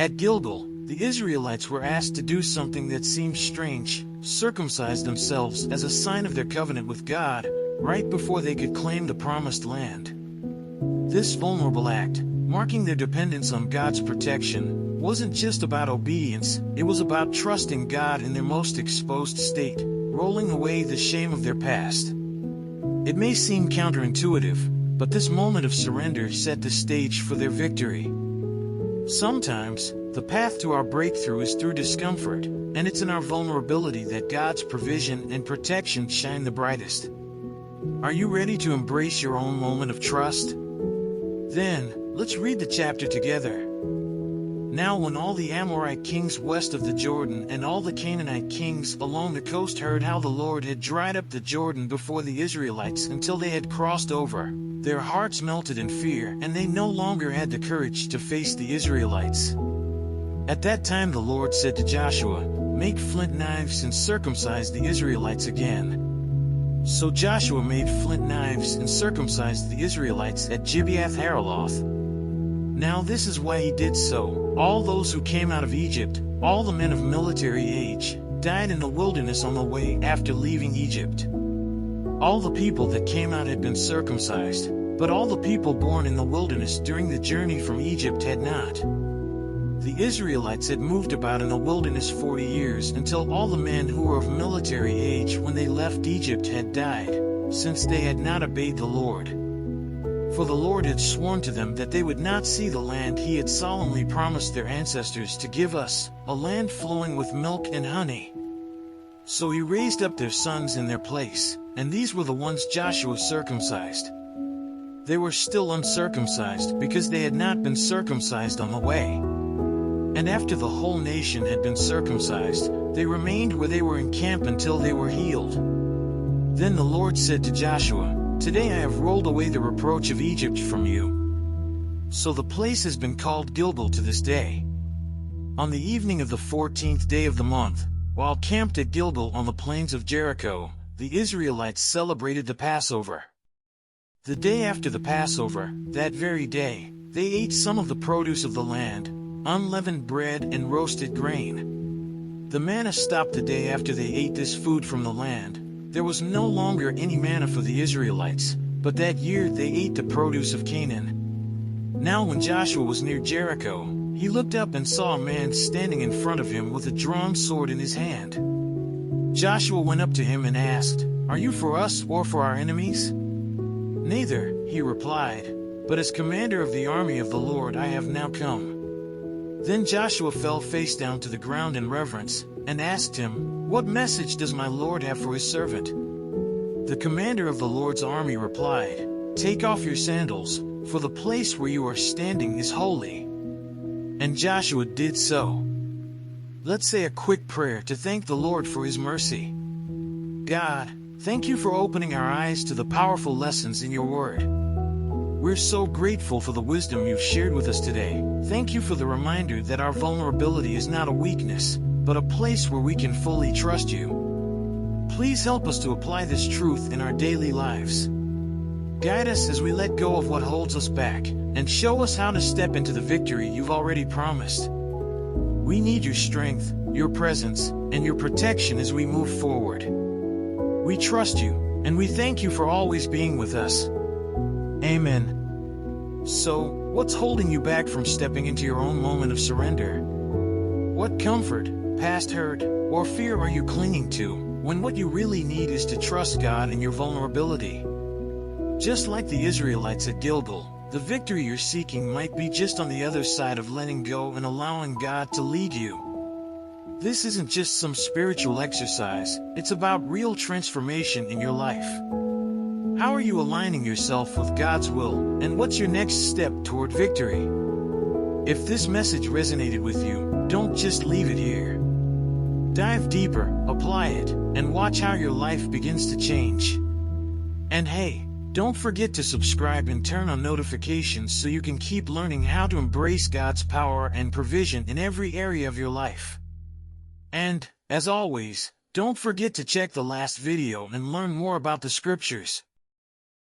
At Gilgal, the Israelites were asked to do something that seemed strange: circumcise themselves as a sign of their covenant with God, right before they could claim the promised land. This vulnerable act, marking their dependence on God's protection, wasn't just about obedience, it was about trusting God in their most exposed state, rolling away the shame of their past. It may seem counterintuitive, but this moment of surrender set the stage for their victory. Sometimes, the path to our breakthrough is through discomfort, and it's in our vulnerability that God's provision and protection shine the brightest. Are you ready to embrace your own moment of trust? Then, let's read the chapter together. Now when all the Amorite kings west of the Jordan and all the Canaanite kings along the coast heard how the Lord had dried up the Jordan before the Israelites until they had crossed over, their hearts melted in fear, and they no longer had the courage to face the Israelites. At that time the Lord said to Joshua, "Make flint knives and circumcise the Israelites again." So Joshua made flint knives and circumcised the Israelites at Gibeath-Haraloth. Now this is why he did so. All those who came out of Egypt, all the men of military age, died in the wilderness on the way after leaving Egypt. All the people that came out had been circumcised, but all the people born in the wilderness during the journey from Egypt had not. The Israelites had moved about in the wilderness 40 years until all the men who were of military age when they left Egypt had died, since they had not obeyed the Lord. For the Lord had sworn to them that they would not see the land he had solemnly promised their ancestors to give us, a land flowing with milk and honey. So he raised up their sons in their place, and these were the ones Joshua circumcised. They were still uncircumcised because they had not been circumcised on the way. And after the whole nation had been circumcised, they remained where they were in camp until they were healed. Then the Lord said to Joshua, "Today I have rolled away the reproach of Egypt from you." So the place has been called Gilgal to this day. On the evening of the 14th day of the month, while camped at Gilgal on the plains of Jericho, the Israelites celebrated the Passover. The day after the Passover, that very day, they ate some of the produce of the land, unleavened bread and roasted grain. The manna stopped the day after they ate this food from the land. There was no longer any manna for the Israelites, but that year they ate the produce of Canaan. Now when Joshua was near Jericho, he looked up and saw a man standing in front of him with a drawn sword in his hand. Joshua went up to him and asked, "Are you for us or for our enemies?" "Neither," he replied, "but as commander of the army of the Lord I have now come." Then Joshua fell face down to the ground in reverence, and asked him, "What message does my Lord have for his servant?" The commander of the Lord's army replied, "Take off your sandals, for the place where you are standing is holy." And Joshua did so. Let's say a quick prayer to thank the Lord for his mercy. God, thank you for opening our eyes to the powerful lessons in your word. We're so grateful for the wisdom you've shared with us today. Thank you for the reminder that our vulnerability is not a weakness, but a place where we can fully trust you. Please help us to apply this truth in our daily lives. Guide us as we let go of what holds us back, and show us how to step into the victory you've already promised. We need your strength, your presence, and your protection as we move forward. We trust you, and we thank you for always being with us. Amen. So, what's holding you back from stepping into your own moment of surrender? What comfort, past hurt, or fear are you clinging to, when what you really need is to trust God in your vulnerability? Just like the Israelites at Gilgal, the victory you're seeking might be just on the other side of letting go and allowing God to lead you. This isn't just some spiritual exercise, it's about real transformation in your life. How are you aligning yourself with God's will, and what's your next step toward victory? If this message resonated with you, don't just leave it here. Dive deeper, apply it, and watch how your life begins to change. And hey, don't forget to subscribe and turn on notifications so you can keep learning how to embrace God's power and provision in every area of your life. And, as always, don't forget to check the last video and learn more about the scriptures.